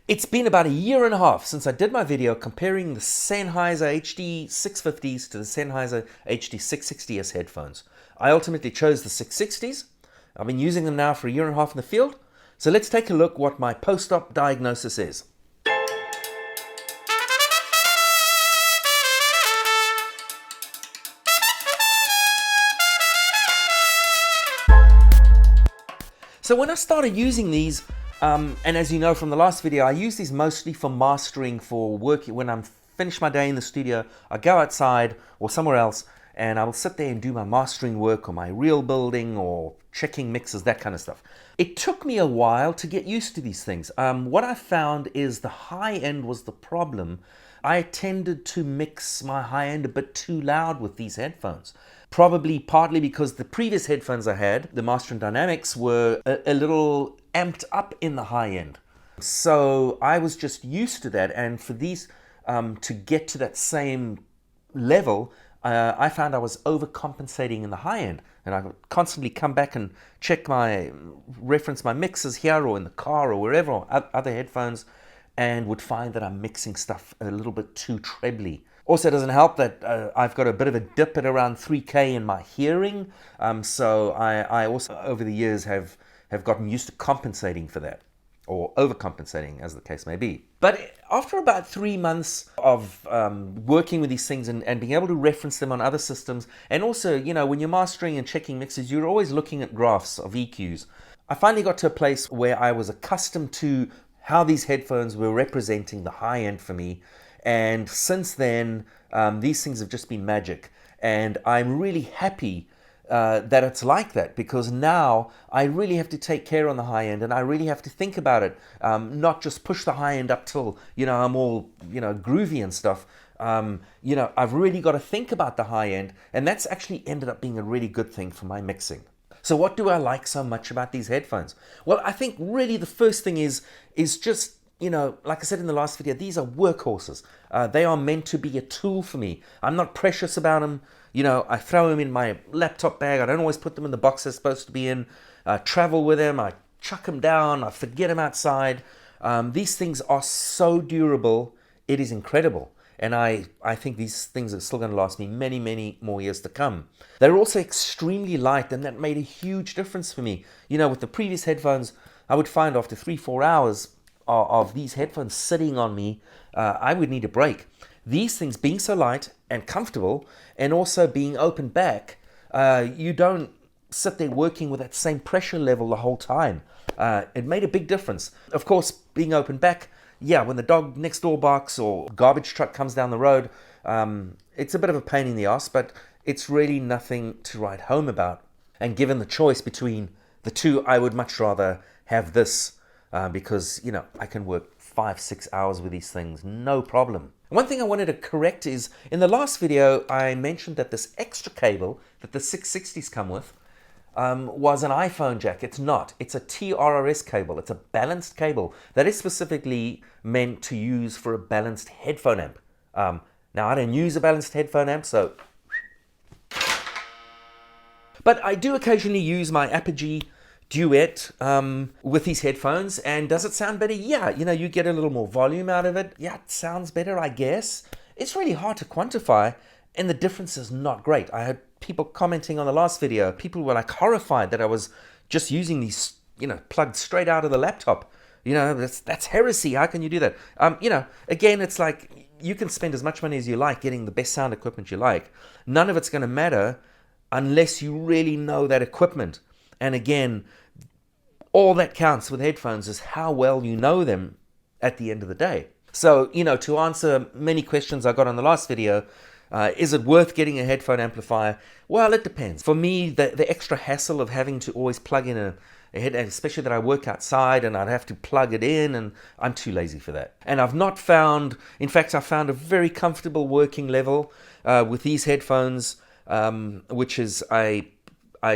It's been about a year and a half since I did my video comparing the Sennheiser HD650s to the Sennheiser HD660s headphones. I ultimately chose the 660s. I've been using them now for a year and a half in the field. So let's take a look what my post-op diagnosis is. So when I started using these, and as you know from the last video, I use these mostly for mastering, for working. When I'm finished my day in the studio, I go outside or somewhere else and I will sit there and do my mastering work or my reel building or checking mixes, that kind of stuff. It took me a while to get used to these things. What I found is the high end was the problem. I tended to mix my high end a bit too loud with these headphones. Probably partly because the previous headphones I had, the Master Dynamics, were a little amped up in the high end. So I was just used to that, and for these to get to that same level, I found I was overcompensating in the high end, and I would constantly come back and reference my mixes here or in the car or wherever, or other headphones, and would find that I'm mixing stuff a little bit too trebly. Also, it doesn't help that I've got a bit of a dip at around 3K in my hearing, so I also over the years have gotten used to compensating for that, or overcompensating as the case may be. But after about 3 months of working with these things and being able to reference them on other systems, and also, you know, when you're mastering and checking mixes, you're always looking at graphs of EQs. I finally got to a place where I was accustomed to how these headphones were representing the high end for me. And since then, these things have just been magic. And I'm really happy that it's like that, because now I really have to take care on the high end, and I really have to think about it, not just push the high end up till, you know, I'm all, you know, groovy and stuff. You know, I've really got to think about the high end, and that's actually ended up being a really good thing for my mixing. So what do I like so much about these headphones? Well, I think really the first thing is just, you know, like I said in the last video, these are workhorses. They are meant to be a tool for me. I'm not precious about them. You know, I throw them in my laptop bag. I don't always put them in the box they're supposed to be in. Travel with them. I chuck them down. I forget them outside. These things are so durable. It is incredible. And I think these things are still going to last me many, many more years to come. They're also extremely light, and that made a huge difference for me. You know, with the previous headphones, I would find after 3-4 hours of these headphones sitting on me, I would need a break. These things being so light and comfortable, and also being open back, you don't sit there working with that same pressure level the whole time. It made a big difference. Of course, being open back, yeah, when the dog next door barks or garbage truck comes down the road, it's a bit of a pain in the ass, but it's really nothing to write home about. And given the choice between the two, I would much rather have this, because, you know, I can work 5-6 hours with these things, no problem. One thing I wanted to correct is, in the last video, I mentioned that this extra cable that the 660s come with was an iPhone jack. It's not. It's a TRRS cable. It's a balanced cable that is specifically meant to use for a balanced headphone amp. Now, I don't use a balanced headphone amp, so... But I do occasionally use my Apogee Duet with these headphones, and does it sound better? Yeah, you know, you get a little more volume out of it. Yeah, it sounds better, I guess. It's really hard to quantify, and the difference is not great. I had people commenting on the last video. People were like horrified that I was just using these, you know, plugged straight out of the laptop. You know, that's heresy. How can you do that? You know, again, it's like you can spend as much money as you like getting the best sound equipment you like. None of it's going to matter unless you really know that equipment. And again, all that counts with headphones is how well you know them at the end of the day. So, you know, to answer many questions I got on the last video, is it worth getting a headphone amplifier? Well, it depends. For me, the extra hassle of having to always plug in a head, especially that I work outside and I'd have to plug it in, and I'm too lazy for that. And I've not found, in fact, I found a very comfortable working level with these headphones, which is I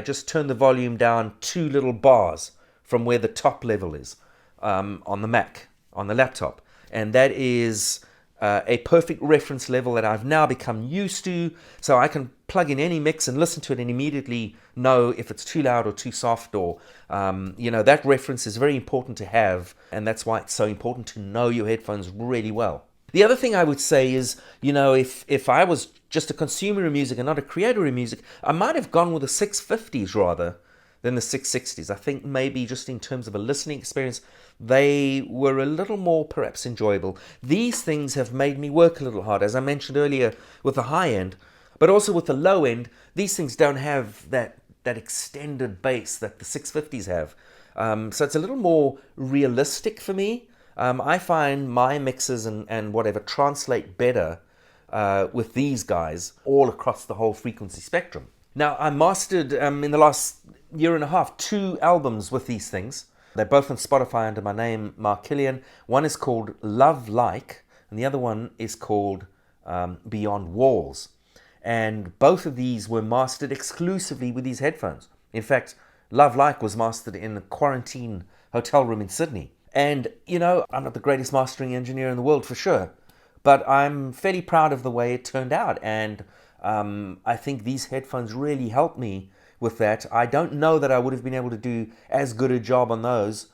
just turn the volume down 2 little bars from where the top level is on the Mac, on the laptop. And that is a perfect reference level that I've now become used to, so I can plug in any mix and listen to it and immediately know if it's too loud or too soft, or that reference is very important to have, and that's why it's so important to know your headphones really well. The other thing I would say is, if I was just a consumer of music and not a creator of music, I might have gone with the 650s rather than the 660s. I think maybe just in terms of a listening experience, they were a little more perhaps enjoyable. These things have made me work a little hard, as I mentioned earlier with the high end, but also with the low end. These things don't have that extended bass that the 650s have. So it's a little more realistic for me. I find my mixes and whatever translate better with these guys all across the whole frequency spectrum. Now, I mastered in the last year and a half 2 albums with these things. They're both on Spotify under my name, Mark Killian. One is called Love Like, and the other one is called Beyond Walls. And both of these were mastered exclusively with these headphones. In fact, Love Like was mastered in a quarantine hotel room in Sydney. And, I'm not the greatest mastering engineer in the world for sure, but I'm fairly proud of the way it turned out. And I think these headphones really helped me with that. I don't know that I would have been able to do as good a job on those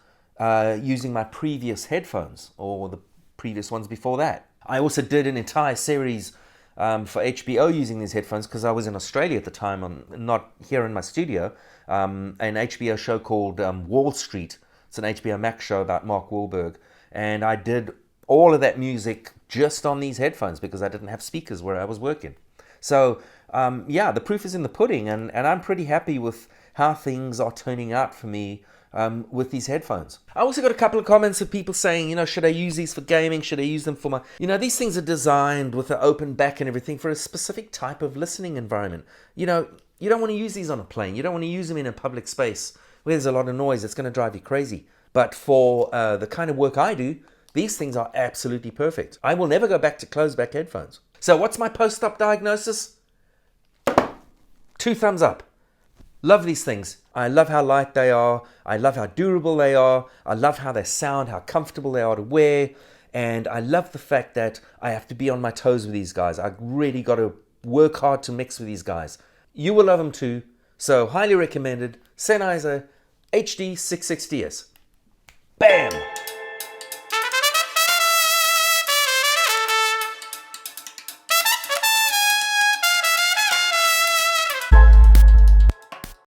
using my previous headphones or the previous ones before that. I also did an entire series for HBO using these headphones because I was in Australia at the time, not here in my studio, an HBO show called Wall Street. It's an HBO Max show about Mark Wahlberg, and I did all of that music just on these headphones because I didn't have speakers where I was working. So the proof is in the pudding, and I'm pretty happy with how things are turning out for me with these headphones. I also got a couple of comments of people saying, should I use these for gaming? Should I use them for my... these things are designed with an open back and everything for a specific type of listening environment. You don't want to use these on a plane. You don't want to use them in a public space where there's a lot of noise. It's going to drive you crazy. But for the kind of work I do, these things are absolutely perfect. I will never go back to closed back headphones. So what's my post-op diagnosis? 2 thumbs up. Love these things. I love how light they are. I love how durable they are. I love how they sound, how comfortable they are to wear. And I love the fact that I have to be on my toes with these guys. I really got to work hard to mix with these guys. You will love them too. So highly recommended. Sennheiser HD 660S. Bam!